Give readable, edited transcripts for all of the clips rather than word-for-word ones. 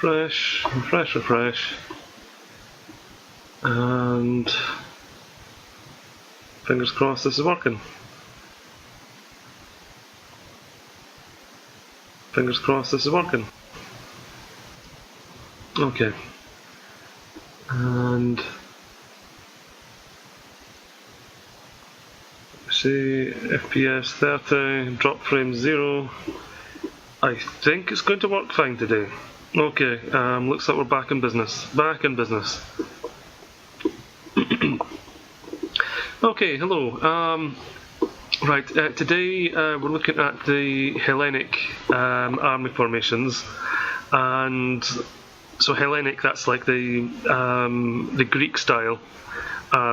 Refresh. And fingers crossed this is working. Fingers crossed this is working. Okay. And see, FPS 30, drop frame 0. I think it's going to work fine today. Okay, looks like we're back in business. Okay, hello. Right, today we're looking at the Hellenic army formations, and so Hellenic, that's like the Greek style.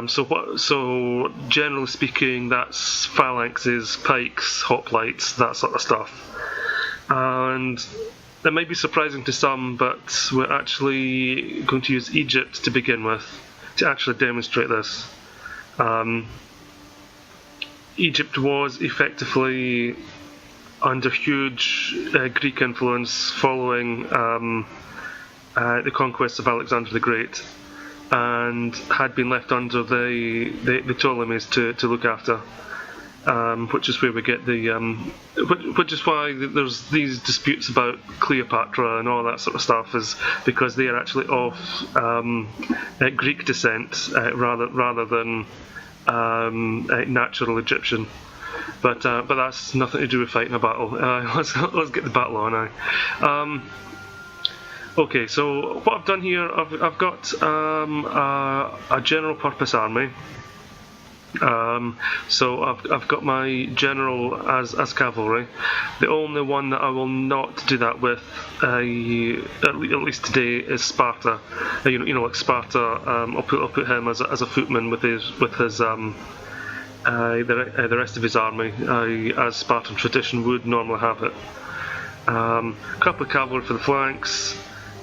So generally speaking, that's phalanxes, pikes, hoplites, that sort of stuff. And that might be surprising to some, but we're actually going to use Egypt to begin with to actually demonstrate this. Egypt was effectively under huge Greek influence following the conquest of Alexander the Great, and had been left under the Ptolemies to look after, which is where we get which is why there's these disputes about Cleopatra and all that sort of stuff, is because they are actually of Greek descent rather than natural Egyptian. But that's nothing to do with fighting a battle. Let's get the battle on now. Okay, so what I've done here, I've got a general purpose army. So I've got my general as cavalry. The only one that I will not do that with, at least today, is Sparta. You know, like Sparta. I'll put him as a footman with his the rest of his army, as Spartan tradition would normally have it. A couple of cavalry for the flanks.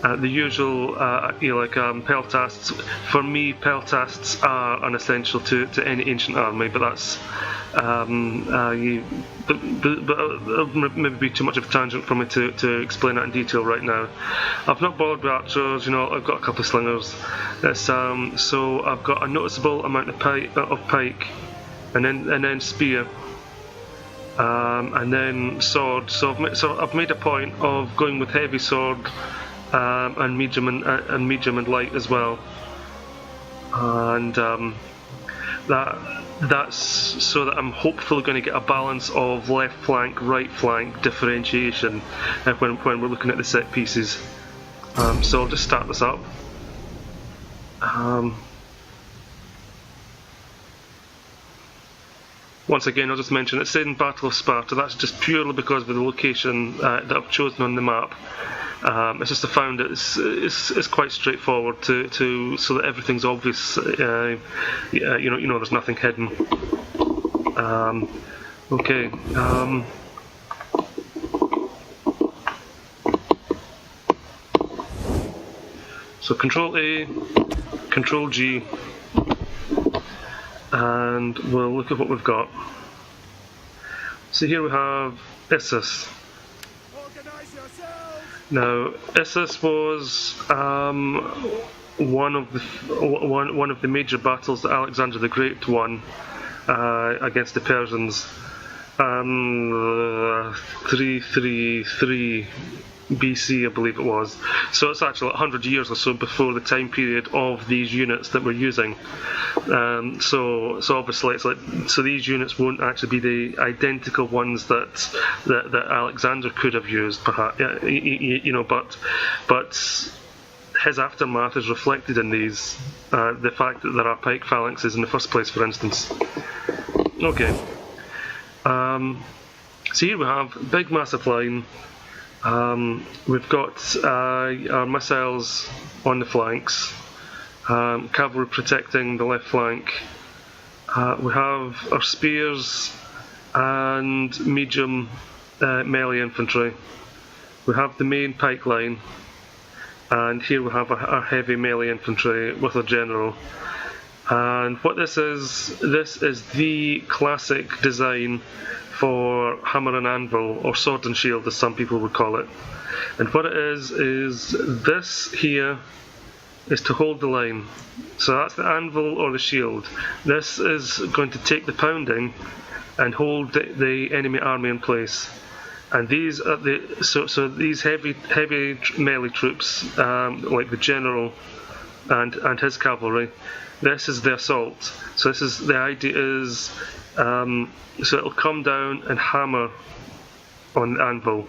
The usual, peltasts. For me, peltasts are unessential to any ancient army, but that's maybe be too much of a tangent for me to explain that in detail right now. I've not bothered with archers. I've got a couple of slingers. So I've got a noticeable amount of pike, and then spear. And then sword. So I've made a point of going with heavy sword. And medium and light as well, and that's so that I'm hopefully going to get a balance of left flank, right flank differentiation when we're looking at the set pieces. So I'll just start this up. Once again, I'll just mention it's in Battle of Sparta. That's just purely because of the location that I've chosen on the map. It's just I found it's quite straightforward to so that everything's obvious. There's nothing hidden. Okay. So Control A, Control G, and we'll look at what we've got. So here we have Issus. Now, Issus was one of the major battles that Alexander the Great won against the Persians. 333 BC, I believe it was. So it's actually 100 years or so before the time period of these units that we're using. So obviously it's so these units won't actually be the identical ones that Alexander could have used, perhaps. But his aftermath is reflected in these. The fact that there are pike phalanxes in the first place, for instance. Okay. So here we have big massive line. We've got our missiles on the flanks, cavalry protecting the left flank. We have our spears and medium melee infantry. We have the main pike line, and here we have our heavy melee infantry with our general. And what this is the classic design for hammer and anvil, or sword and shield as some people would call it. And what it is this here is to hold the line. So that's the anvil or the shield. This is going to take the pounding and hold the enemy army in place. And these are so these heavy melee troops, like the general and his cavalry. This is the assault. So this is the idea is so it'll come down and hammer on the anvil.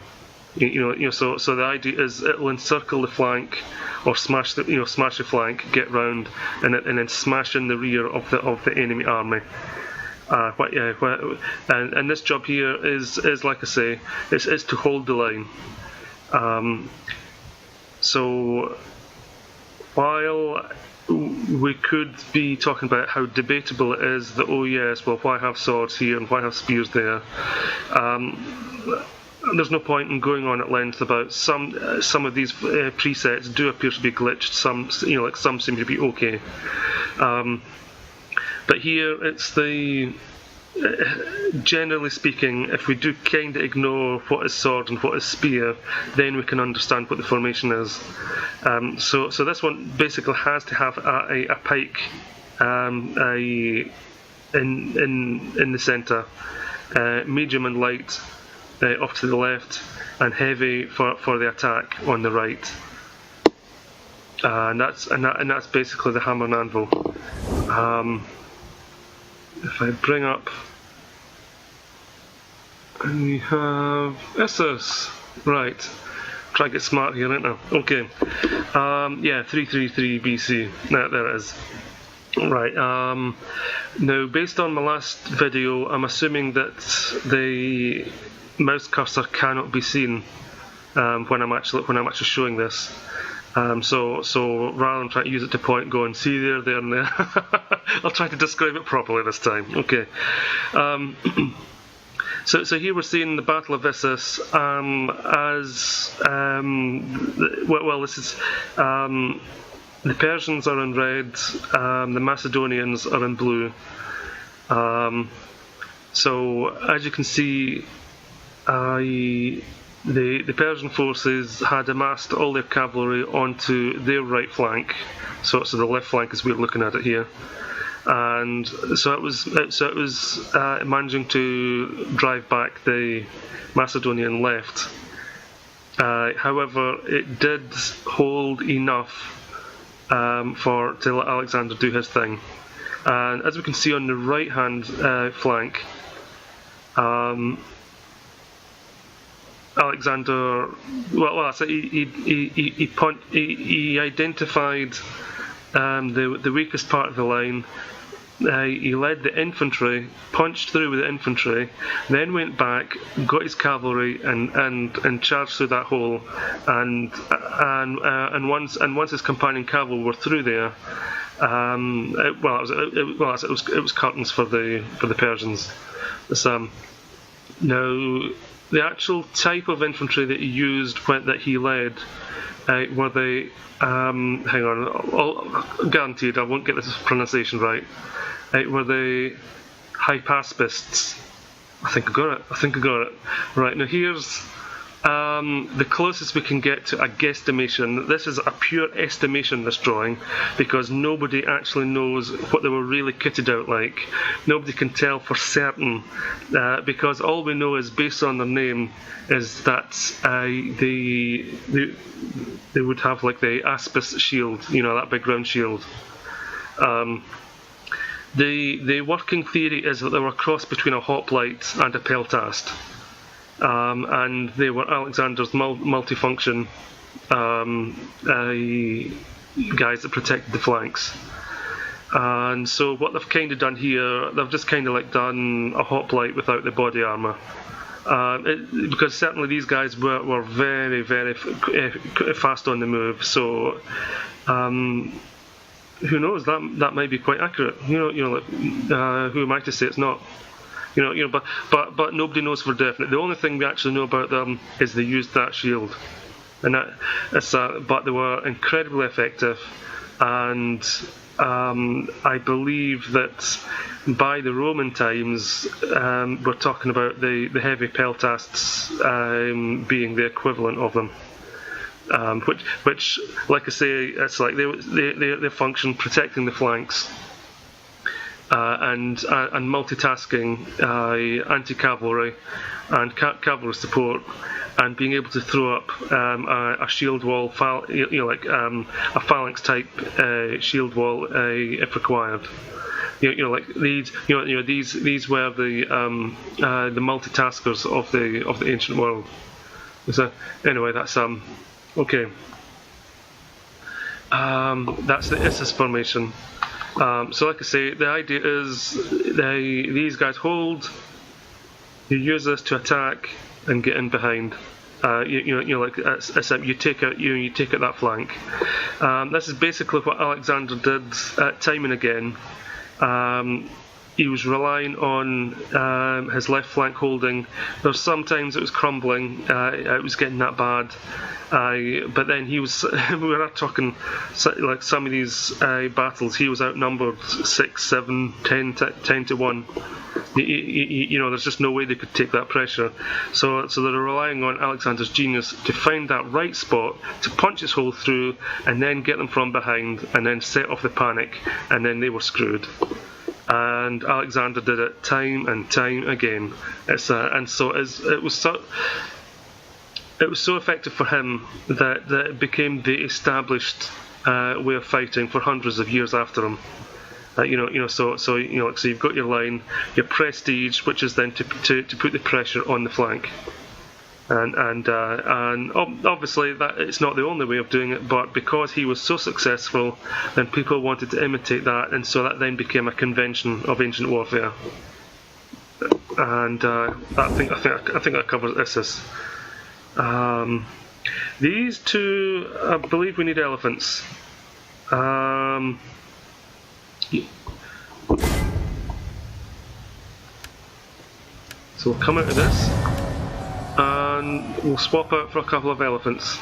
So the idea is it'll encircle the flank or smash the flank, get round, and then smash in the rear of the enemy army. And this job here is like I say, is to hold the line. So while we could be talking about how debatable it is that, oh yes, well, why have swords here and why have spears there? There's no point in going on at length about some of these presets do appear to be glitched. Some seem to be okay. But here it's generally speaking, if we do kind of ignore what is sword and what is spear, then we can understand what the formation is. So this one basically has to have a pike in the centre, medium and light off to the left, and heavy for the attack on the right. And that's basically the hammer and anvil. If I bring up, and we have Essos, right? Try to get smart here, ain't I? Okay, 333 BC. There it is. Right. Now, based on my last video, I'm assuming that the mouse cursor cannot be seen when I'm actually showing this. So rather than trying to use it to point, go and see there, and there, I'll try to describe it properly this time. Okay. So here we're seeing the Battle of Issus this is the Persians are in red, the Macedonians are in blue. So as you can see, the Persian forces had amassed all their cavalry onto their right flank, so the left flank as we're looking at it here, and so it was managing to drive back the Macedonian left. However, it did hold enough to let Alexander do his thing, and as we can see on the right hand flank, Alexander, he identified the weakest part of the line. He led the infantry, punched through with the infantry, then went back, got his cavalry, and charged through that hole. And once his companion cavalry were through there, it was curtains for the Persians. Now, the actual type of infantry that he used, that he led, were the hang on, guaranteed I won't get this pronunciation right. Were the Hypaspists. I think I got it. Right, now here's the closest we can get to a guesstimation. This is a pure estimation, this drawing, because nobody actually knows what they were really kitted out like. Nobody can tell for certain, because all we know is, based on their name, is that they would have like the Aspis shield, that big round shield. The working theory is that they were a cross between a hoplite and a peltast. And they were Alexander's multifunction guys that protected the flanks. And so what they've kind of done here, they've just kind of like done a hoplite without the body armour. Because certainly these guys were very, very fast on the move. So who knows? That might be quite accurate. Who am I to say it's not? But nobody knows for definite. The only thing we actually know about them is they used that shield, but they were incredibly effective, and I believe that by the Roman times, we're talking about the heavy peltasts being the equivalent of them. Which, like I say, it's like they function protecting the flanks and multitasking anti-cavalry and cavalry support, and being able to throw up a shield wall, a phalanx type shield wall if required. Like these, these were the multitaskers of the ancient world. So anyway, that's okay. That's the Issus formation. So like I say, the idea is these guys hold. You use this to attack and get in behind. You take out that flank. This is basically what Alexander did time and again. He was relying on his left flank holding. There sometimes it was crumbling. It was getting that bad. But then he was. We were not talking like some of these battles. He was outnumbered 6, 7, 10 to 1. There's just no way they could take that pressure. So they're relying on Alexander's genius to find that right spot to punch his hole through, and then get them from behind, and then set off the panic, and then they were screwed. And Alexander did it time and time again. It was so effective for him that it became the established way of fighting for hundreds of years after him. So you've got your line, your prestige, which is then to put the pressure on the flank. And obviously that it's not the only way of doing it, but because he was so successful, then people wanted to imitate that, and so that then became a convention of ancient warfare. And I think that covers Issus. These two, I believe we need elephants. So we'll come out of this, and we'll swap out for a couple of elephants.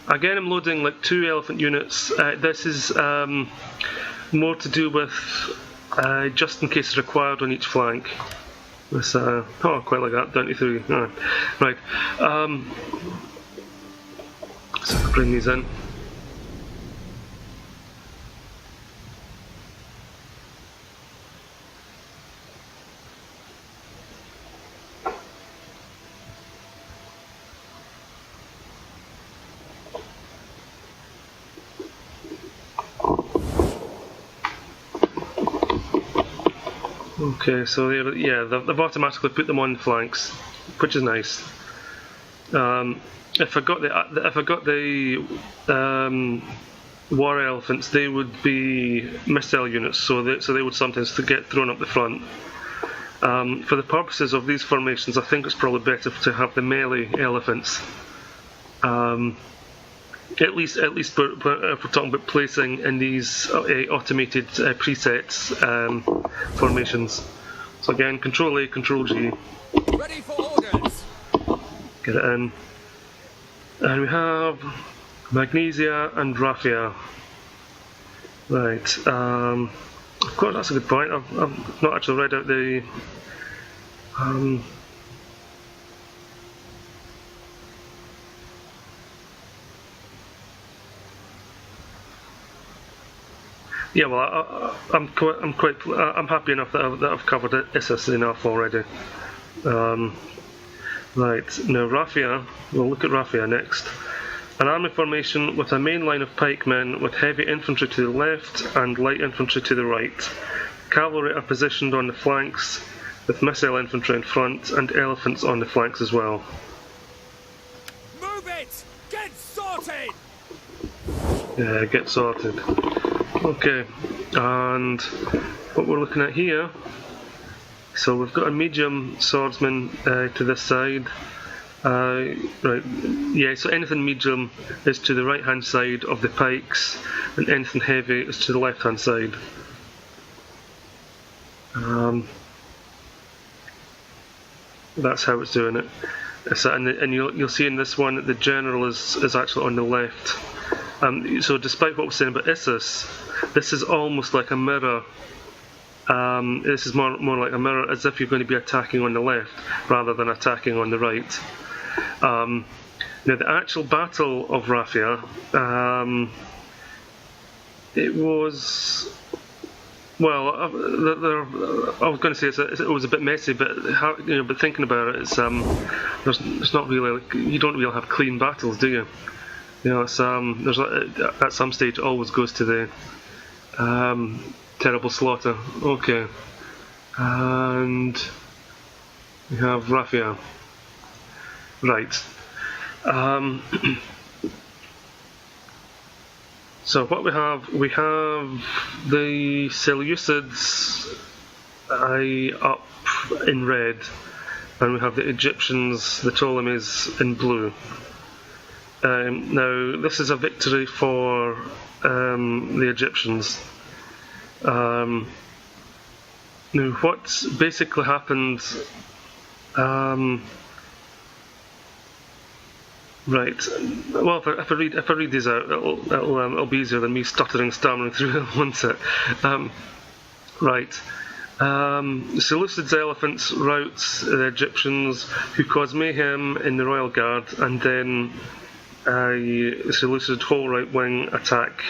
Again, I'm loading like 2 elephant units. This is more to do with just in case required on each flank. This, quite like that, 23. Right. So I'll bring these in. Okay, so they've automatically put them on the flanks, which is nice. If I got the war elephants, they would be missile units, so they would sometimes get thrown up the front. For the purposes of these formations, I think it's probably better to have the melee elephants. At least if we're talking about placing in these automated presets formations. So again, Control A, Control G. Ready for orders. Get it in. And we have Magnesia and Raphia. Right. Of course, that's a good point. I've not actually read out the. Yeah, well, I'm happy enough that I've covered Issus enough already. Right, now Raphia, we'll look at Raphia next. An army formation with a main line of pikemen with heavy infantry to the left and light infantry to the right. Cavalry are positioned on the flanks with missile infantry in front and elephants on the flanks as well. Move it! Get sorted! Yeah, get sorted. Okay, and what we're looking at here, so we've got a medium swordsman to this side. Right, yeah, so anything medium is to the right hand side of the pikes, and anything heavy is to the left hand side. That's how it's doing it. So, and you'll see in this one that the general is actually on the left. So despite what we're saying about Issus, this is almost like a mirror. This is more like a mirror, as if you're going to be attacking on the left rather than attacking on the right. Now the actual Battle of Raphia, it was, well, I was going to say it was a bit messy, but but thinking about it, it's not really, you don't really have clean battles, do you? It's there's at some stage it always goes to the terrible slaughter. Okay, and we have Raphia. Right. So what we have the Seleucids up in red, and we have the Egyptians, the Ptolemies, in blue. Now this is a victory for the Egyptians. Now what basically happened, right, well, if I read these out, it'll be easier than me stammering through it, won't it? Right. The Seleucids elephants rout the Egyptians, who cause mayhem in the royal guard, and then the Seleucid whole right wing attack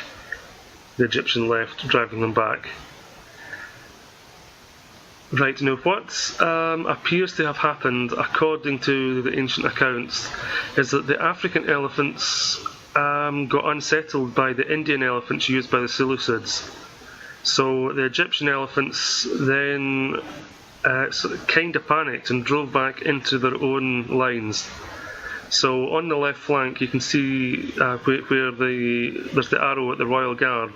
the Egyptian left, driving them back. Right, now what appears to have happened, according to the ancient accounts, is that the African elephants got unsettled by the Indian elephants used by the Seleucids. So the Egyptian elephants then kind of panicked and drove back into their own lines. So on the left flank you can see where there's the arrow at the Royal Guard.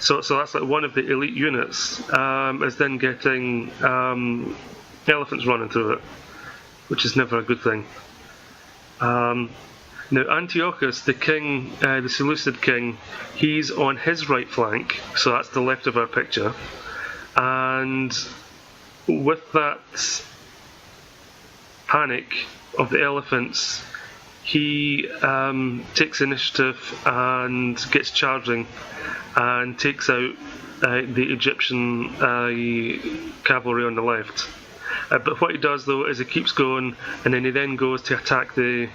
So that's like one of the elite units is then getting elephants running through it, which is never a good thing. Now Antiochus, the king, the Seleucid king, he's on his right flank, so that's the left of our picture, and with that panic of the elephants, he takes initiative and gets charging and takes out the Egyptian cavalry on the left. But what he does though is he keeps going, and then he then goes to attack the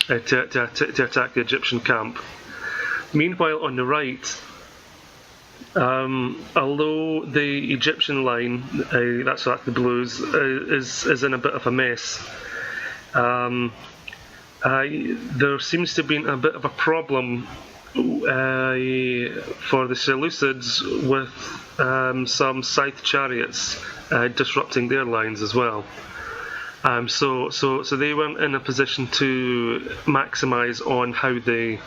Egyptian camp. Meanwhile, on the right, although the Egyptian line, that's the blues, is in a bit of a mess, there seems to have been a bit of a problem for the Seleucids with some scythe chariots disrupting their lines as well. So they weren't in a position to maximise on how the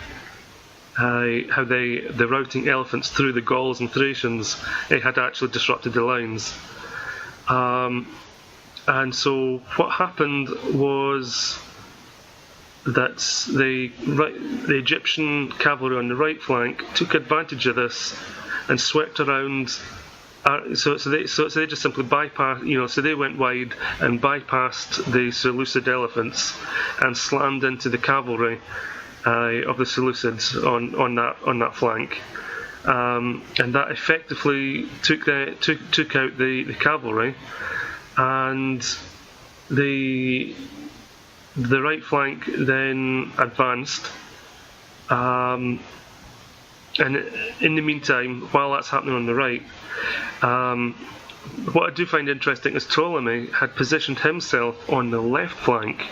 routing elephants through the Gauls and Thracians had actually disrupted the lines. And so what happened was that the Egyptian cavalry on the right flank took advantage of this and swept around. So they just simply bypassed, so they went wide and bypassed the Seleucid elephants and slammed into the cavalry of the Seleucids on that flank, and that effectively took out the cavalry, and the right flank then advanced. And in the meantime, while that's happening on the right, what I do find interesting is Ptolemy had positioned himself on the left flank,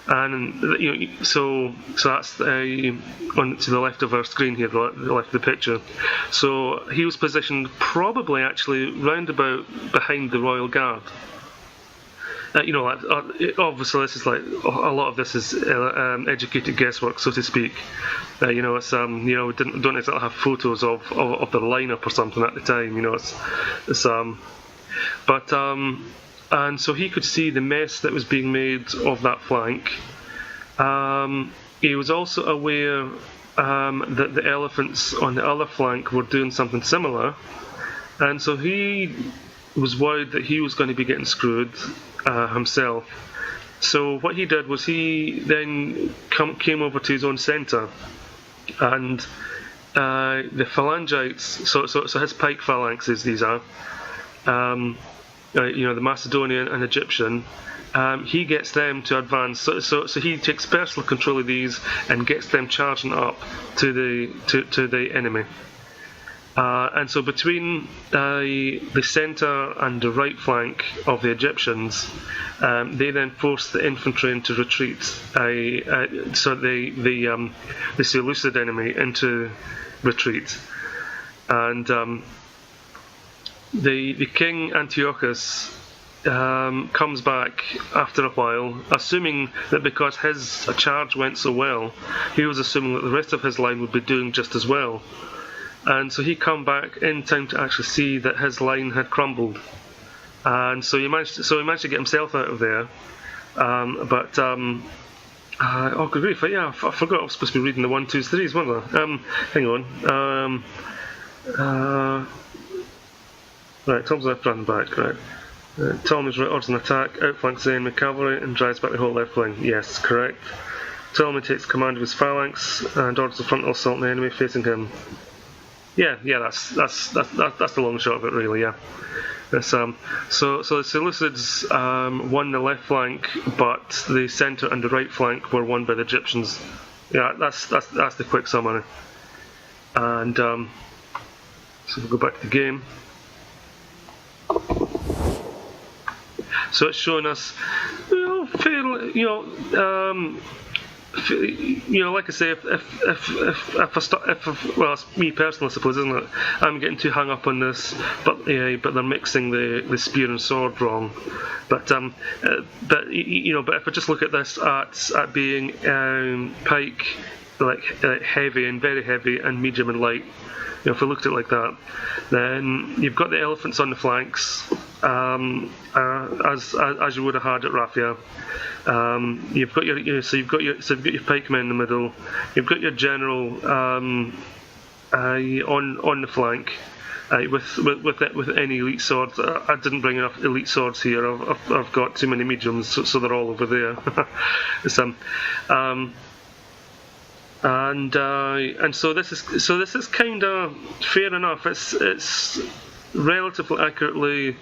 and so that's on to the left of our screen here, the left of the picture. So he was positioned probably actually roundabout behind the Royal Guard. Obviously this is like a lot of this is educated guesswork, so to speak. It's we don't exactly have photos of the lineup or something at the time. And so he could see the mess that was being made of that flank. He was also aware that the elephants on the other flank were doing something similar, and so he was worried that he was going to be getting screwed himself. So what he did was he then came over to his own centre, and the phalangites, so his pike phalanxes, these are, the Macedonian and Egyptian, he gets them to advance. So he takes personal control of these and gets them charging up to the enemy. And so between the centre and the right flank of the Egyptians, they then force the infantry into retreat. So the Seleucid enemy into retreat, and the king Antiochus comes back after a while, assuming that because his charge went so well, he was assuming that the rest of his line would be doing just as well. And so he come back in time to actually see that his line had crumbled, and so he managed to get himself out of there. Oh good grief! Yeah, I forgot I was supposed to be reading the 1, 2, 3s, wasn't I? Hang on. Right, Tom's left running back. Right. Ptolemy's right orders an attack, outflanks the enemy cavalry, and drives back the whole left wing. Yes, correct. Ptolemy takes command of his phalanx and orders the frontal assault on the enemy facing him. Yeah, that's the long shot of it, really. Yeah. So the Seleucids won the left flank, but the centre and the right flank were won by the Egyptians. Yeah, that's the quick summary. And so we'll go back to the game. So it's showing us, fairly, like I say, if well, it's me personally, I suppose, isn't it? I'm getting too hung up on this, but they're mixing the spear and sword wrong. But if I just look at this at being pike, like heavy and very heavy, and medium and light. If we looked at it like that, then you've got the elephants on the flanks, as you would have had at Raphia. You've got your pikemen in the middle. You've got your general on the flank with any elite swords. I didn't bring enough elite swords here. I've got too many mediums, so they're all over there. And so this is kind of fair enough. It's relatively accurately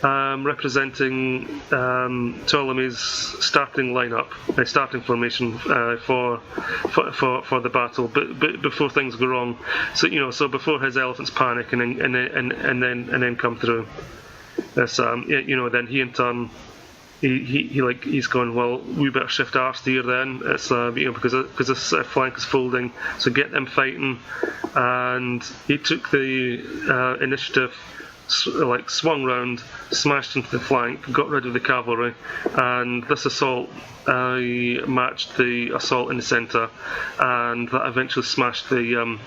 representing Ptolemy's starting lineup, starting formation for the battle, but before things go wrong. So before his elephants panic and then come through. Then he in turn. He's going, well, we better shift our steer then. It's because this flank is folding, so get them fighting. And he took the initiative, swung round, smashed into the flank, got rid of the cavalry, and this assault matched the assault in the centre, and that eventually smashed the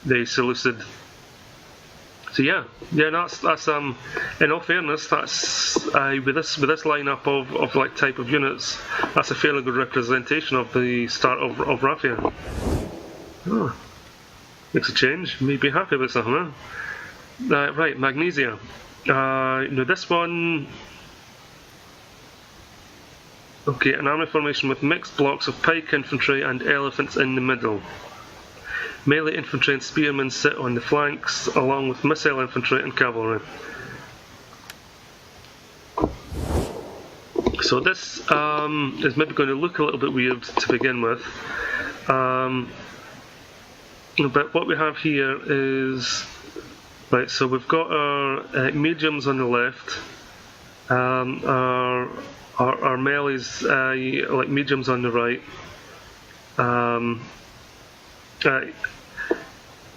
Seleucid. So that's in all fairness, that's with this lineup of type of units, that's a fairly good representation of the start of Raphia. Oh, makes a change. May be happy about something. Right, Magnesia. This one. Okay, an army formation with mixed blocks of pike infantry and elephants in the middle. Melee infantry and spearmen sit on the flanks, along with missile infantry and cavalry. So this is maybe going to look a little bit weird to begin with, but what we have here is, right, so we've got our mediums on the left, our melees like mediums on the right.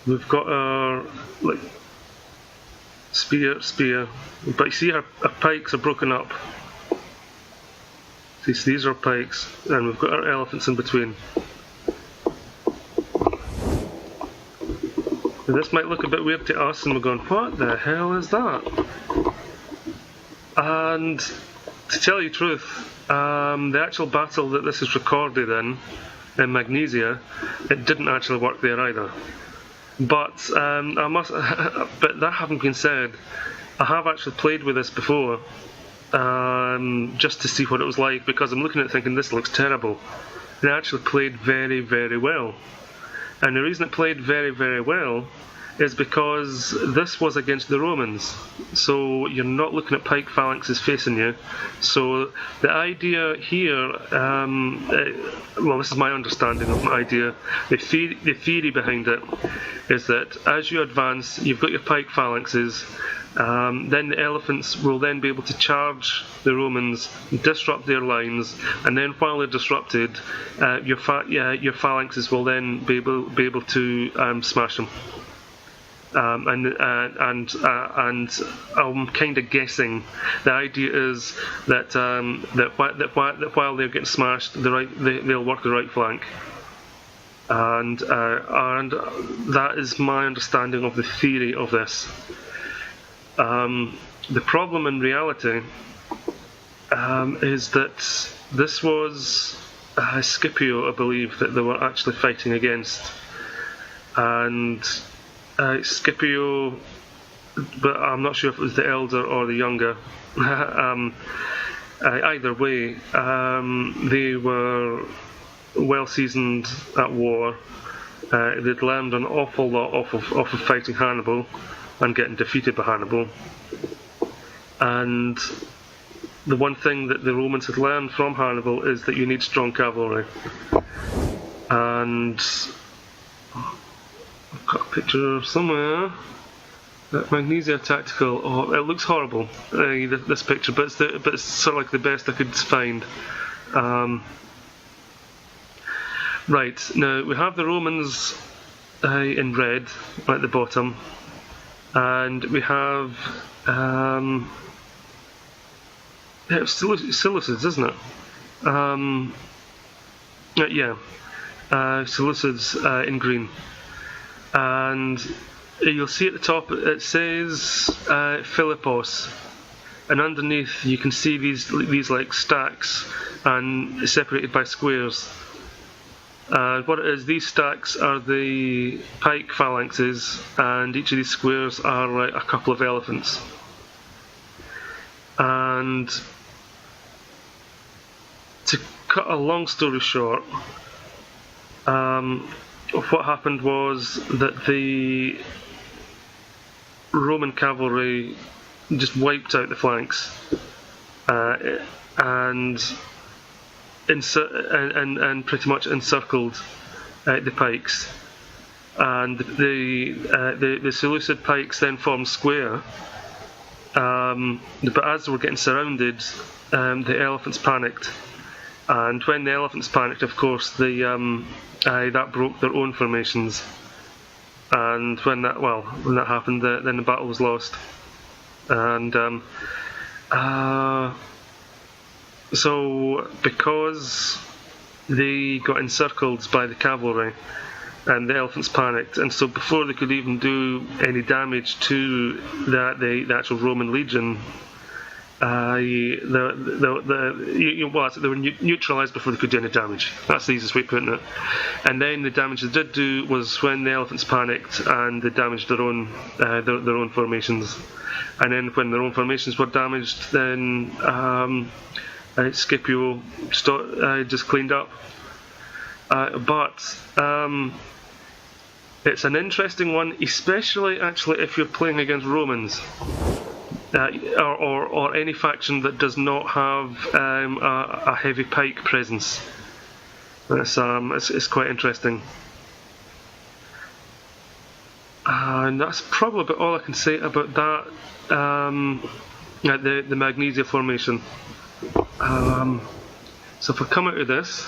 We've got our spear, but you see our pikes are broken up. See, these are pikes, and we've got our elephants in between. And this might look a bit weird to us, and we're going, what the hell is that? And to tell you the truth, the actual battle that this is recorded in Magnesia, it didn't actually work there either. But but that having been said, I have actually played with this before, just to see what it was like, because I'm looking at it thinking this looks terrible. And it actually played very, very well. And the reason it played very, very well is because this was against the Romans. So you're not looking at pike phalanxes facing you. So the idea here, well, this is my understanding of the idea. The theory behind it is that as you advance, you've got your pike phalanxes. Then the elephants will then be able to charge the Romans, disrupt their lines, and then while they're disrupted, your phalanxes will then be able to smash them. And I'm kind of guessing the idea is that while they're getting smashed, they'll work the right flank. And that is my understanding of the theory of this. The problem in reality is that this was Scipio, I believe, that they were actually fighting against. And Scipio, but I'm not sure if it was the elder or the younger. Either way, they were well seasoned at war. They'd learned an awful lot off of fighting Hannibal and getting defeated by Hannibal. And the one thing that the Romans had learned from Hannibal is that you need strong cavalry. And I've got a picture somewhere. Magnesia Tactical. Oh, it looks horrible, this picture, but it's sort of like the best I could find. Right, now we have the Romans in red at the bottom, and we have it's Seleucids, isn't it? Yeah, Seleucids in green. And you'll see at the top it says Philippos, and underneath you can see these like stacks and separated by squares. What it is, these stacks are the pike phalanxes, and each of these squares are like a couple of elephants. And to cut a long story short, what happened was that the Roman cavalry just wiped out the flanks and pretty much encircled the pikes, and the Seleucid pikes then formed square. But as they were getting surrounded, the elephants panicked, and when the elephants panicked, of course, that broke their own formations. And when that happened, then the battle was lost. And so because they got encircled by the cavalry, and the elephants panicked, and so before they could even do any damage to the actual Roman legion, they were neutralised before they could do any damage. That's the easiest way of putting it. And then the damage they did do was when the elephants panicked and they damaged their own formations. And then when their own formations were damaged, then Scipio just cleaned up. But it's an interesting one, especially actually if you're playing against Romans. Or any faction that does not have a heavy pike presence. It's quite interesting. And that's probably about all I can say about that. The Magnesia formation. So if I come out of this,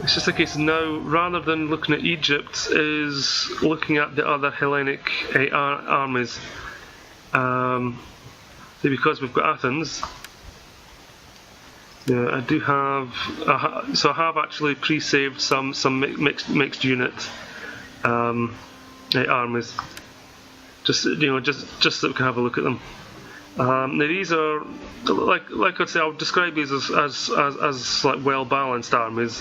it's just a case now, rather than looking at Egypt, is looking at the other Hellenic armies. Because we've got Athens, yeah, I do have. So I have actually pre-saved some mixed unit armies, just so we can have a look at them. Now these are like I'd say, I'll describe these as like well balanced armies.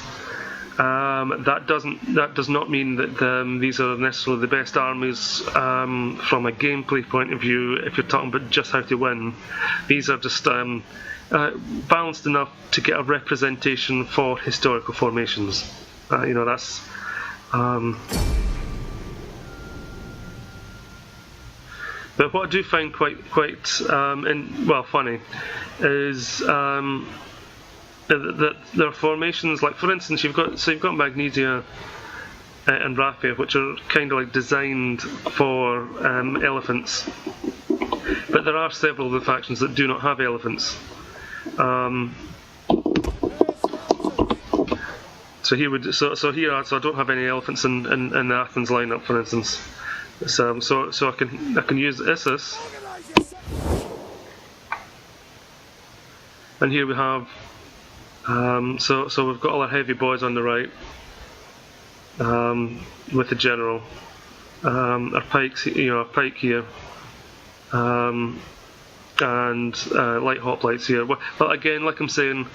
That does not mean that these are necessarily the best armies from a gameplay point of view. If you're talking about just how to win, these are just balanced enough to get a representation for historical formations. That's. But what I do find quite funny is that there are formations like, for instance, you've got Magnesia and Raphia, which are kind of like designed for elephants, but there are several of the factions that do not have elephants. So here I don't have any elephants in the Athens lineup, for instance. So I can use Issus, and here we have. So we've got all our heavy boys on the right, with the general, our pikes, our pike here, and light hoplites here. But again, like I'm saying,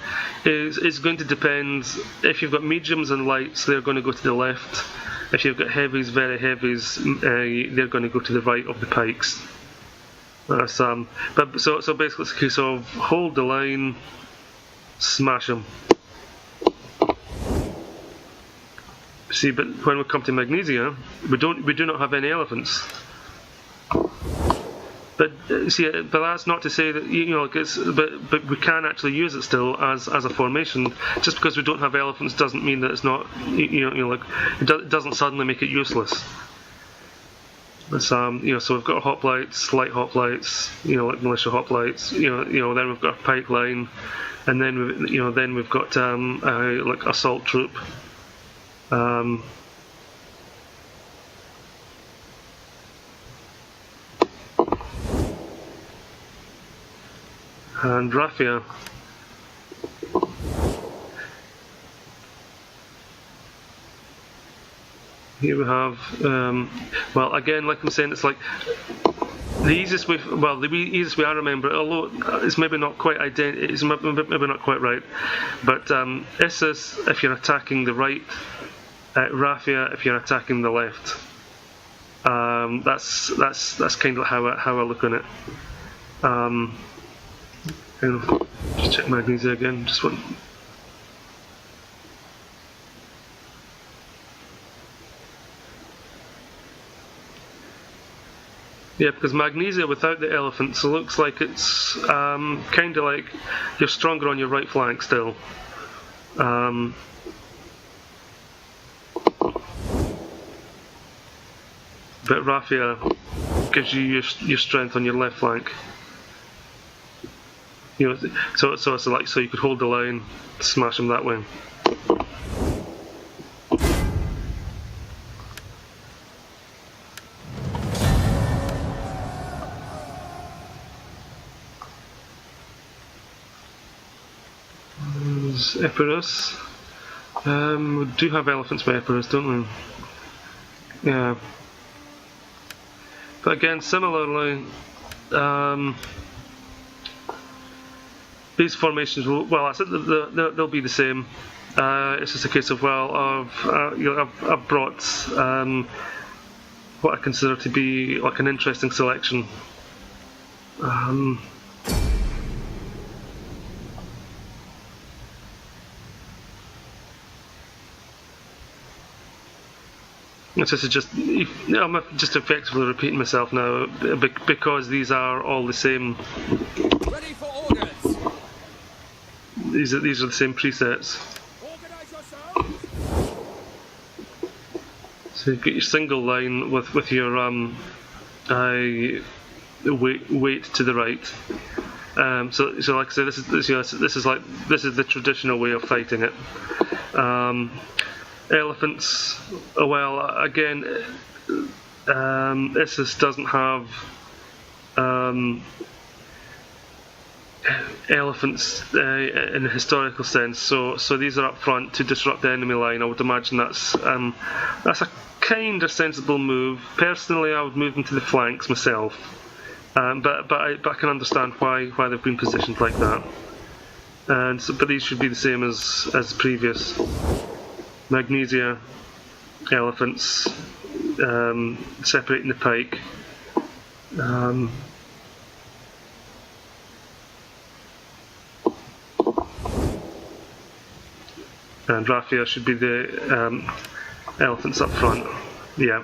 it's going to depend. If you've got mediums and lights, they're going to go to the left. If you've got heavies, very heavies, they're going to go to the right of the pikes. But so basically, it's a case of hold the line, smash them. See, but when we come to Magnesia, we do not have any elephants. But but that's not to say that but we can actually use it still as a formation. Just because we don't have elephants doesn't mean that it's not it doesn't suddenly make it useless. So we've got hoplites, light hoplites, like militia hoplites. Then we've got a pike line, and then we've got like assault troop. And Raphia. Here we have, well, again, like I'm saying, it's like the easiest way. Well, the easiest way I remember it, although it's maybe not quite it's maybe not quite right. But Issus, if you're attacking the right, Raphia, if you're attacking the left. That's kind of how I look on it. Just check Magnesia again. Just one. Yeah, because Magnesia without the elephants looks like it's kind of like you're stronger on your right flank still. But Raphia gives you your strength on your left flank. So you could hold the line, smash them that way. There's Epirus. We do have elephants by Epirus, don't we? Yeah. But again, similarly, these formations I said they'll be the same. It's just a case of I've brought what I consider to be like an interesting selection. This is I'm just effectively repeating myself now because these are all the same. Ready for orders. These are the same presets. Organize yourselves. So you've got your single line with your weight to the right. So like I say, this is the traditional way of fighting it. Elephants. Well, again, Issus doesn't have elephants in a historical sense, so these are up front to disrupt the enemy line. I would imagine that's a kind of sensible move. Personally, I would move them to the flanks myself, but I can understand why they've been positioned like that. But these should be the same as previous. Magnesia, elephants, separating the pike. And Raphia should be the elephants up front. Yeah.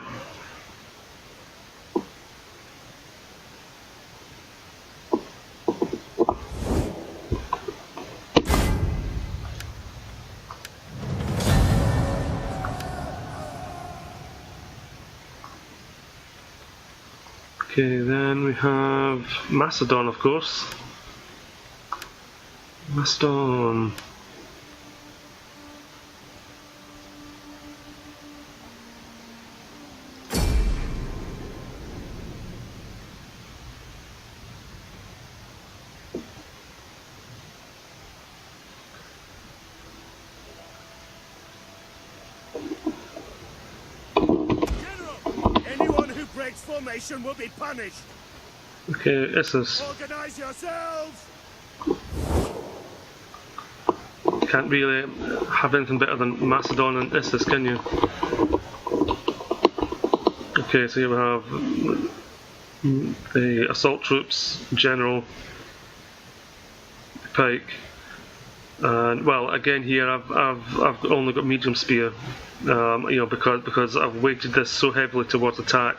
Okay, then we have Macedon, of course. Macedon. Formation will be punished. Okay, Issus. Organize yourselves. Can't really have anything better than Macedon and Issus, can you? Okay, so here we have the assault troops, general, pike, and well, again here I've only got medium spear, you know, because I've weighted this so heavily towards attack.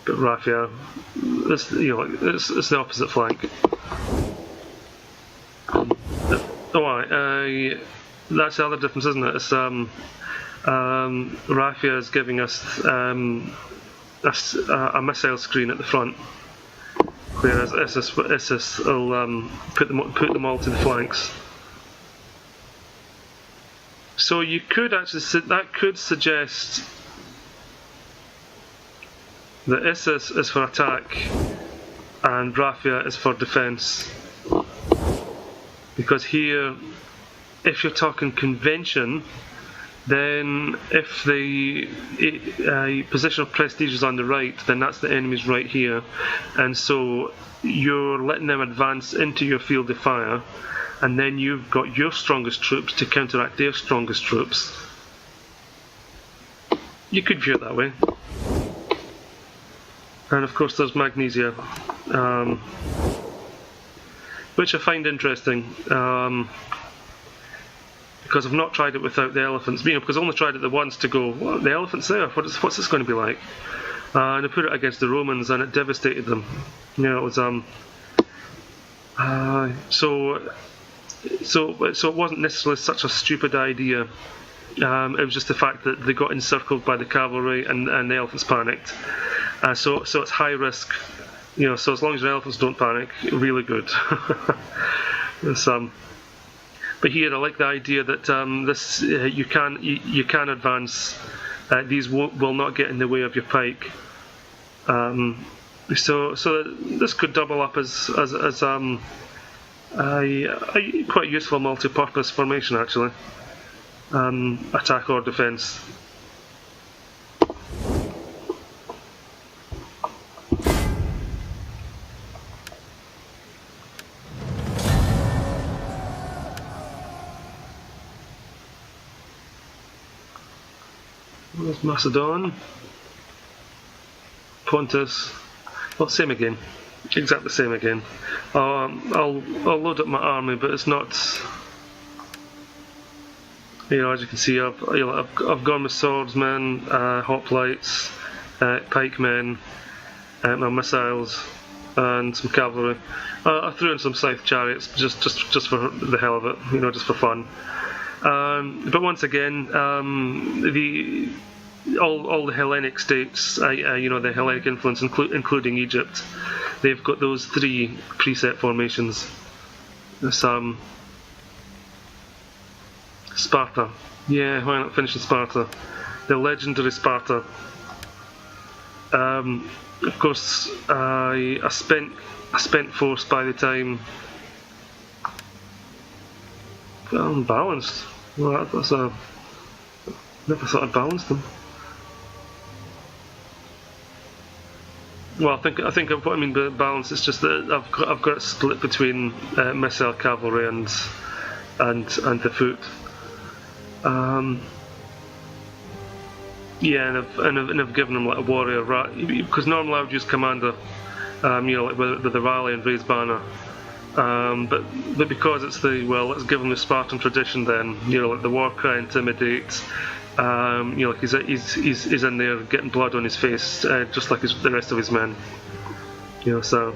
But Raphia, it's, you know, it's the opposite flank. That's the other difference, isn't it? It's Raphia is giving us a missile screen at the front, whereas Issus will put them all to the flanks. So you could actually, that could suggest that Issus is for attack and Raphia is for defence. Because here, if you're talking convention, then if the position of prestige is on the right, then that's the enemy's right here. And so you're letting them advance into your field of fire, and then you've got your strongest troops to counteract their strongest troops. You could view it that way. And of course there's Magnesia, which I find interesting, because I've not tried it without the elephants, you know, because I only tried it the once to go, what, the elephants there, what's this going to be like? And I put it against the Romans and it devastated them. You know, it was, so it wasn't necessarily such a stupid idea. It was just the fact that they got encircled by the cavalry and the elephants panicked. So it's high risk, you know. So as long as the elephants don't panic, really good. But here I like the idea that this you can advance. These will not get in the way of your pike. So this could double up as a quite useful multi-purpose formation actually. Attack or defence. There's Macedon, Pontus. Well, same again, exactly the same again. I'll load up my army, but it's not. You know, as you can see, I've gone with swordsmen, hoplites, pikemen, my missiles, and some cavalry. I threw in some scythe chariots just for the hell of it, you know, just for fun. But once again, all the Hellenic states, you know, the Hellenic influence, including Egypt, they've got those three preset formations. There's Sparta. Yeah, why not finish in Sparta? The legendary Sparta. Of course, a spent force by the time. Unbalanced. Well, that's a. Never thought I'd balanced them. Well, I think what I mean by balance is just that I've got it split between missile cavalry and the foot. Yeah, and I've given him like a warrior, because normally I would use commander, like with the rally and raise banner. But because it's let's give him the Spartan tradition then, like the war cry, intimidate. Like he's in there getting blood on his face, just like the rest of his men. So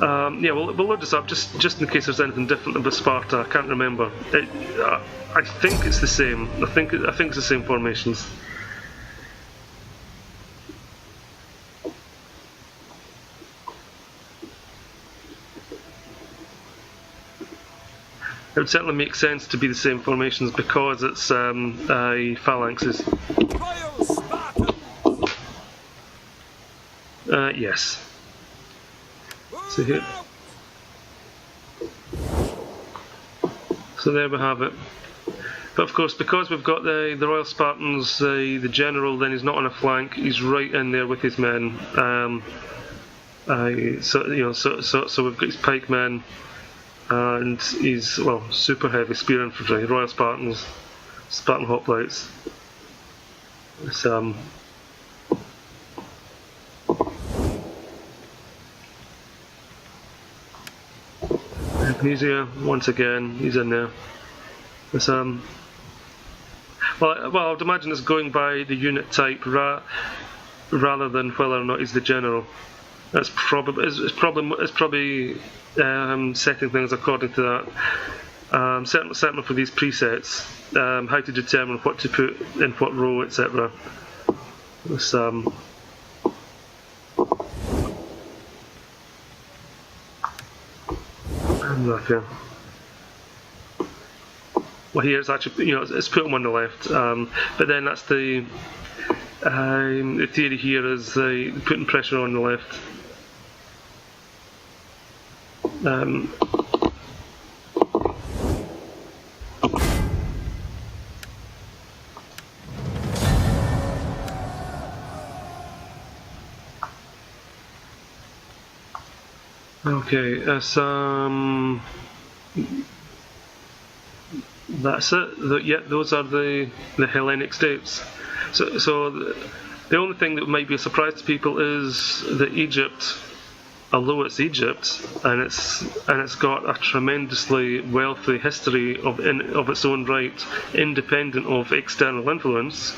we'll load this up just in case there's anything different about Sparta. I can't remember. I think it's the same. I think it's the same formations. It would certainly make sense to be the same formations because it's phalanxes. Yes. So here. So there we have it. But of course, because we've got the Royal Spartans, the general then is not on a flank; he's right in there with his men. So we've got his pikemen. And he's, super heavy spear infantry, Royal Spartans, Spartan hoplites. It's, Amnesia, once again, he's in there. It's, I'd imagine it's going by the unit type rather than whether or not he's the general. It's probably setting things according to that. Certainly for these presets, how to determine what to put in what row, etc. It's, okay. Well, here it's actually it's put them on the left, but then that's the theory here is putting pressure on the left. Okay, that's it. Those are the Hellenic states. So the only thing that might be a surprise to people is that Egypt, although it's Egypt and it's got a tremendously wealthy history of its own right, independent of external influence,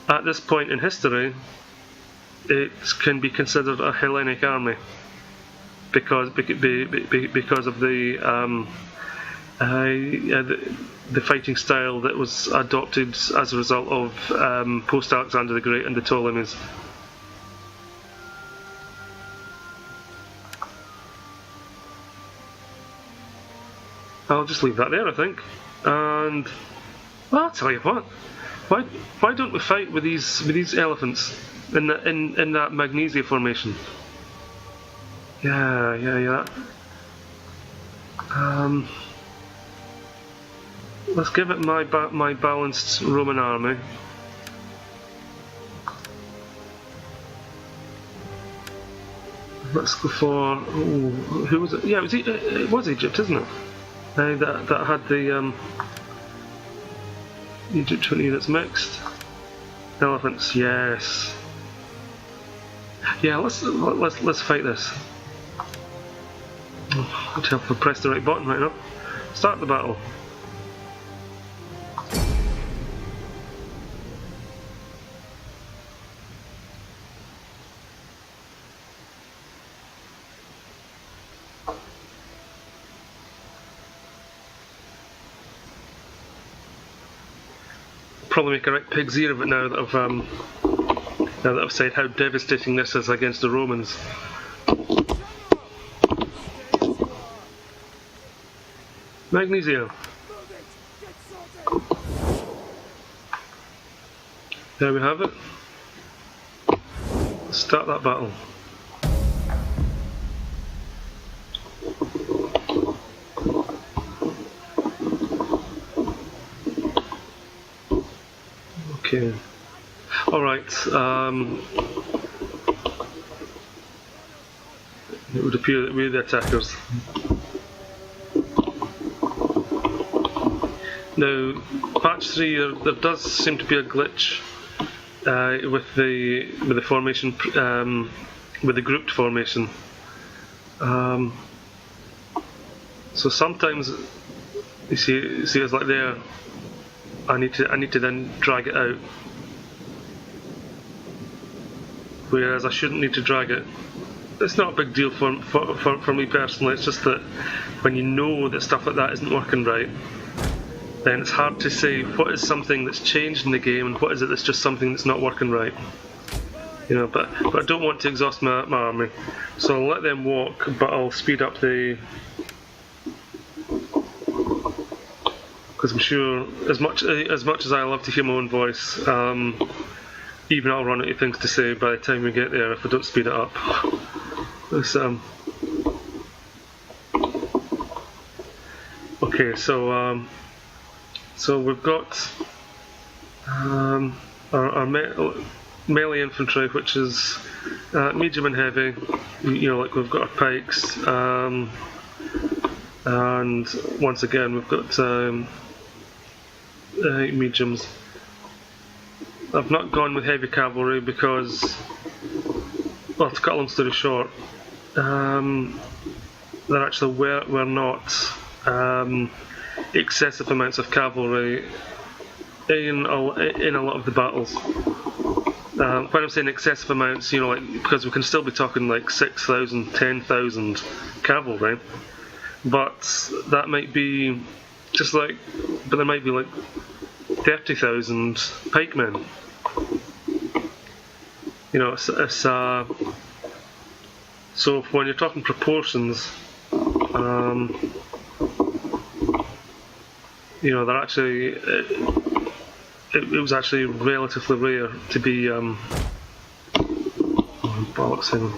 at this point in history, it can be considered a Hellenic army because of the fighting style that was adopted as a result of post Alexander the Great and the Ptolemies. I'll just leave that there, I think. And I'll tell you what. Why don't we fight with these elephants in that Magnesia formation? Yeah. Let's give it my balanced Roman army. Let's go for who was it? Yeah, it was Egypt, isn't it? That had the Egyptian units mixed. Elephants, yes. Yeah, let's fight this. I'll have to press the right button right now. Start the battle. Probably make a right pig's ear of it now that I've said how devastating this is against the Romans. Magnesia. There we have it. Start that battle. Okay. Alright. It would appear that we're the attackers. Now, patch 3, there does seem to be a glitch with the formation, with the grouped formation. So sometimes you see it's like there. I need to then drag it out, whereas I shouldn't need to drag it. It's not a big deal for me personally. It's just that when you know that stuff like that isn't working right, then it's hard to say what is something that's changed in the game and what is it that's just something that's not working right. You know, but I don't want to exhaust my army, so I'll let them walk, but I'll speed up the. Because I'm sure, as much as I love to hear my own voice, even I'll run out of things to say by the time we get there if I don't speed it up. Okay, so we've got our melee infantry, which is medium and heavy. You know, like we've got our pikes, and once again we've got mediums. I've not gone with heavy cavalry because, well, to cut a long story short, there actually were not excessive amounts of cavalry in a lot of the battles. When I'm saying excessive amounts, you know, like, because we can still be talking like 6,000, 10,000 cavalry, but that might be just like, but there might be like 30,000 pikemen. You know, so when you're talking proportions, you know, they're actually it was actually relatively rare to be bollocks him.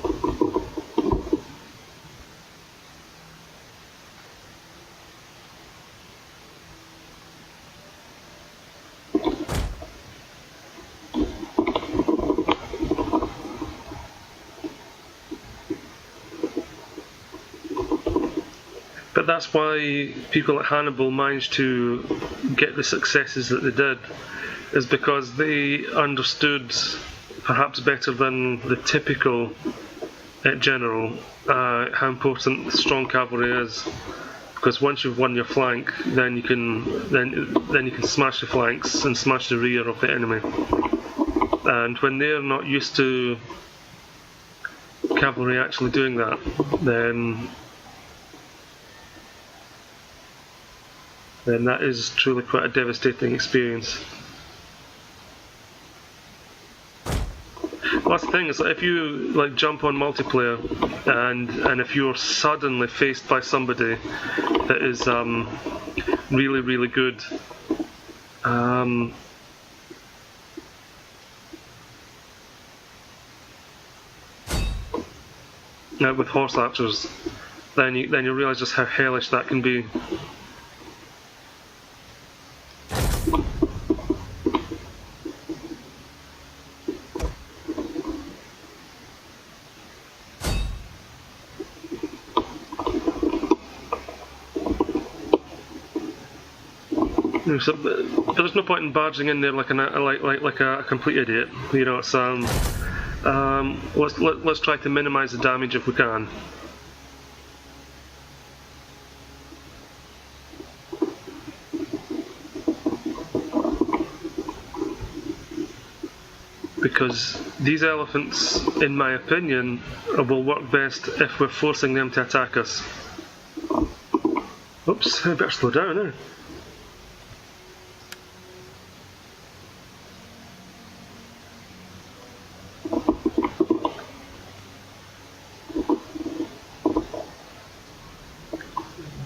But that's why people like Hannibal managed to get the successes that they did, is because they understood, perhaps better than the typical general, how important strong cavalry is. Because once you've won your flank, then you can smash the flanks and smash the rear of the enemy. And when they're not used to cavalry actually doing that, then that is truly quite a devastating experience. Well, that's the thing, is that if you like jump on multiplayer and if you're suddenly faced by somebody that is really, really good, with horse archers, then you realise just how hellish that can be. So, there's no point in barging in there like a complete idiot. You know, it's let's try to minimise the damage if we can. Because these elephants, in my opinion, will work best if we're forcing them to attack us. Oops, I better slow down now.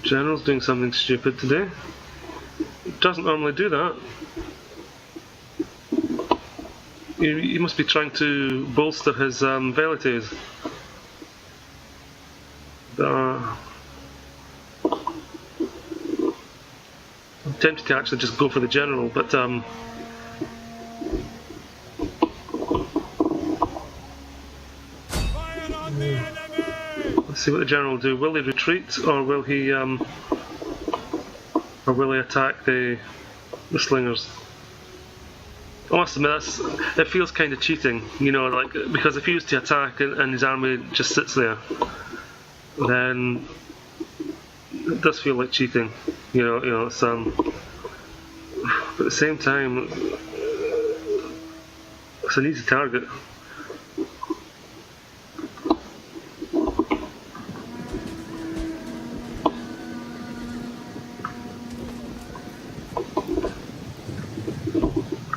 General's doing something stupid today. It doesn't normally do that. He must be trying to bolster his velites. I'm tempted to actually just go for the general, but see what the general will do. Will he retreat, or will he attack the slingers? I must admit, it feels kind of cheating, you know, like, because if he was to attack and his army just sits there, then it does feel like cheating, you know. It's but at the same time, it's an easy target.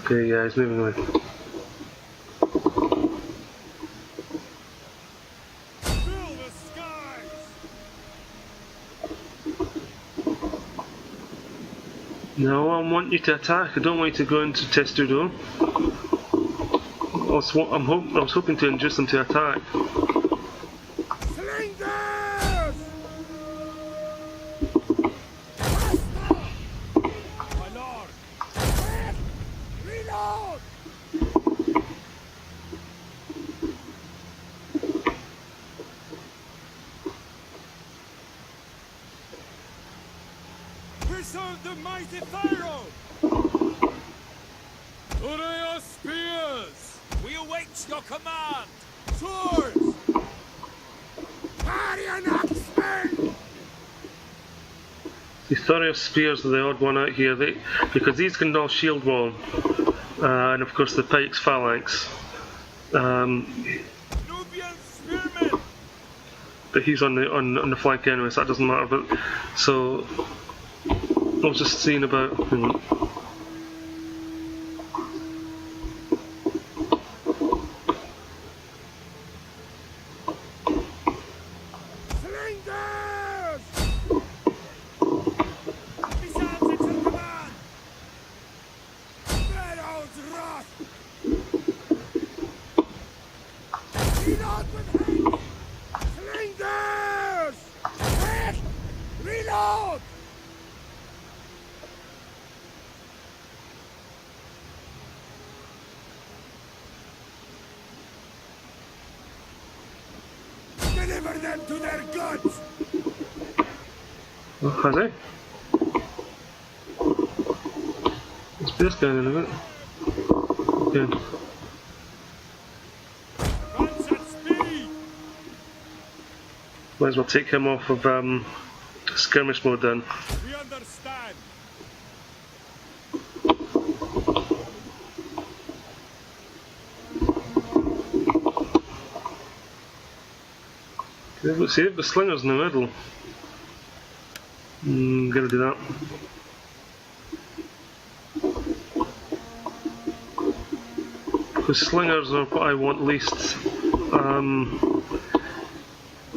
Okay, yeah, he's moving away. Fill the skies! No, I want you to attack. I don't want you to go into Testudo. I was hoping to induce them to attack. Slingers! My lord! Reload! Preserve the mighty Pharaoh! Ureo spears! We await your command! Swords! Guardian axemen! The Thoreau spears are the odd one out here, because these can all shield wall, and of course the pike's phalanx. Nubian spearmen! But he's on the flank anyway, so that doesn't matter. But so I was just seeing about. Slingers! Missiles at your command! Pharaoh's wrath! Reload with haste! Slingers! Quick! Reload! Deliver them to their gods! Oh, has he? What's this going in a minute? Okay. Guns at speed! Might as well take him off of skirmish mode then. We understand! See, the slingers in the middle. Gonna do that. Because slingers are what I want least.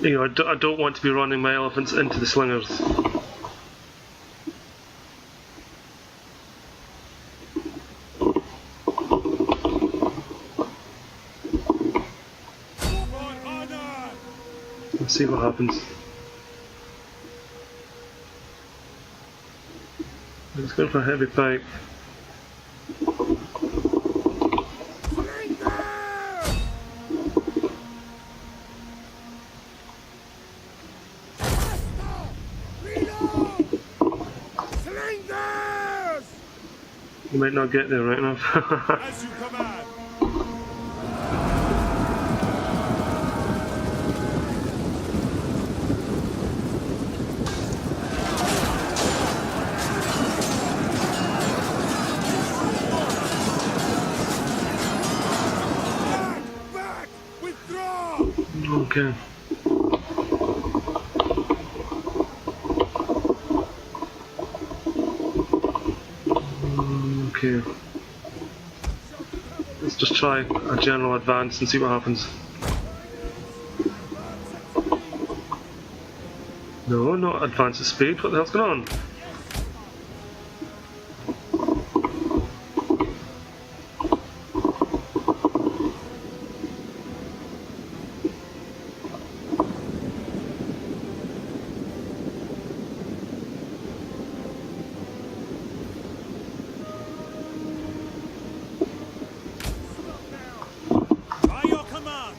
You know, I don't want to be running my elephants into the slingers. Let's see what happens. Let's go for a heavy pipe. You might not get there right enough. As you command! Back! Withdraw! Okay. Okay. Let's just try a general advance and see what happens. No, not advance at speed. What the hell's going on? By your command!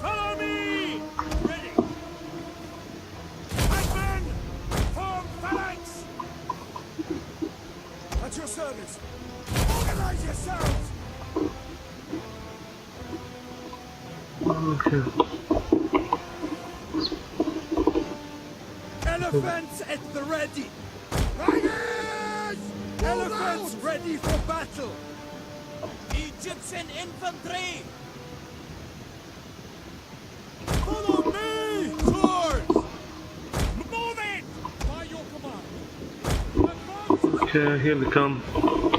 Follow me! service. Organize yourselves. Okay. Elephants at the ready. Riders! Elephants ready for battle. Egyptian infantry! Follow me! Swords! Move it! By your command. Advance! Okay, here they come.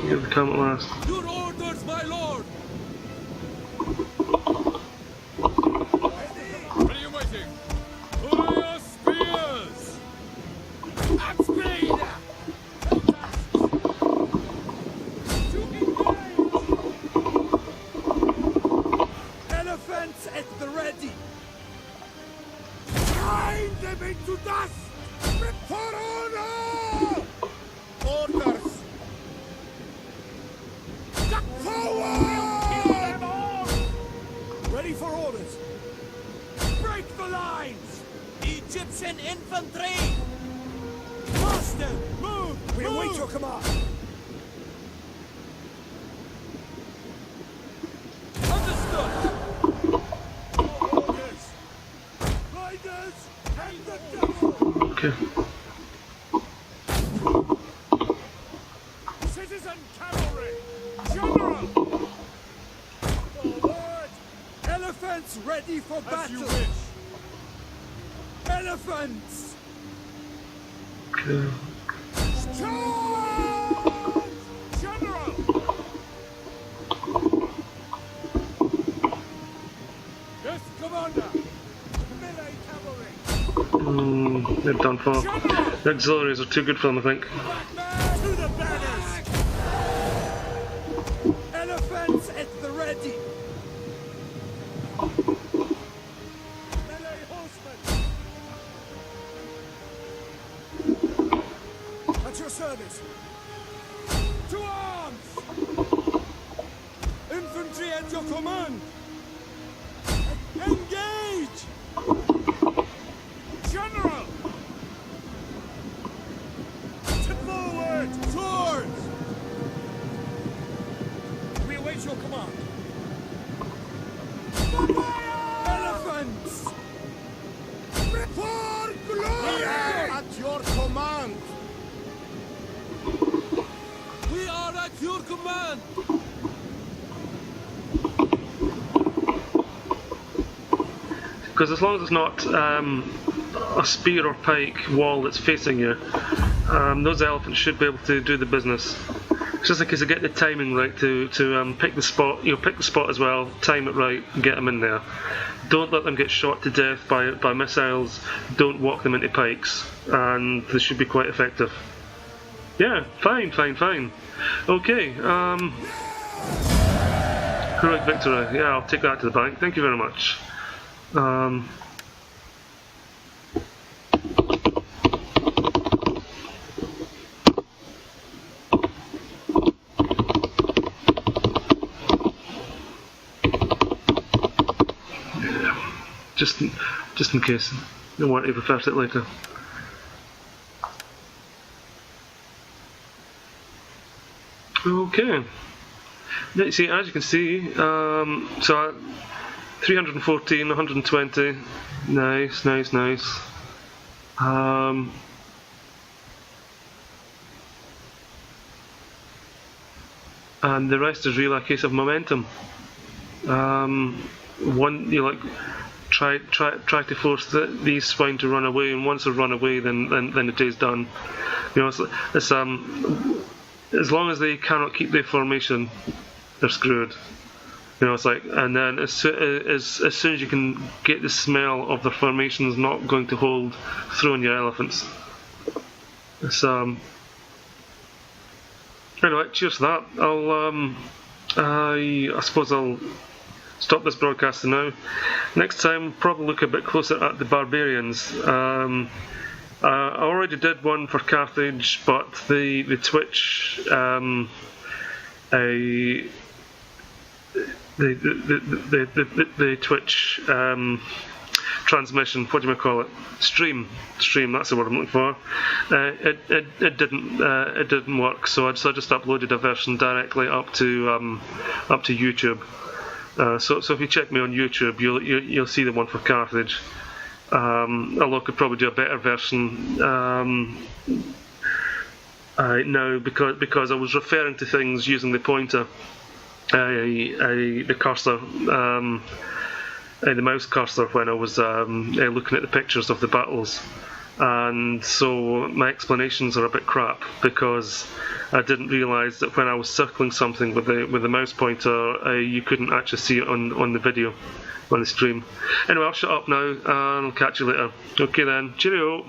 Here they come at last. Your orders, my lord! Ready and waiting! Hurry your spears! At speed! To engage! Elephants at the ready! Grind them into dust! For honor! Orders! Forward! Ready for orders! Break the lines! Egyptian infantry! Faster! Move! We await your command! Understood! Orders! Riders! And the devil! Okay. Citizen cavalry! General! Forward! Elephants ready for battle! As you wish! Elephants! Okay. Charge! General! Yes, Commander! Melee cavalry! They're done for. The auxiliaries are too good for them, I think. Back to the banners! Elephants at the ready! Melee horsemen! At your service! To arms! Infantry at your command! Engage! General! To forward! Swords! We await your command. Elephants! For glory! At your command! We are at your command! Because as long as it's not a spear or pike wall that's facing you, those elephants should be able to do the business. It's just in case they get the timing right to pick the spot, pick the spot as well, time it right, and get them in there. Don't let them get shot to death by missiles. Don't walk them into pikes, and they should be quite effective. Yeah, fine. Okay, heroic victory. Yeah, I'll take that to the bank. Thank you very much. Just in case you want to refer to it later. Okay. Now, see, as you can see, so 314, 120, nice. And the rest is really a case of momentum. Try to force these swine to run away, and once they run away, then the day's done. It's as long as they cannot keep their formation, they're screwed. It's like, and then as soon as you can get the smell of their formations not going to hold, throw in your elephants. Anyway, cheers to that. I suppose I'll stop this broadcast now. Next time, we'll probably look a bit closer at the barbarians. I already did one for Carthage, but the Twitch the Twitch transmission. What do you call it? Stream. That's the word I'm looking for. It didn't work. So I just uploaded a version directly up to YouTube. So if you check me on YouTube, you'll see the one for Carthage. Although I could probably do a better version now because I was referring to things using the pointer, the cursor, the mouse cursor when I was looking at the pictures of the battles, and so my explanations are a bit crap because I didn't realise that when I was circling something with the mouse pointer, you couldn't actually see it on the video, on the stream. Anyway, I'll shut up now and I'll catch you later. Okay then, cheerio.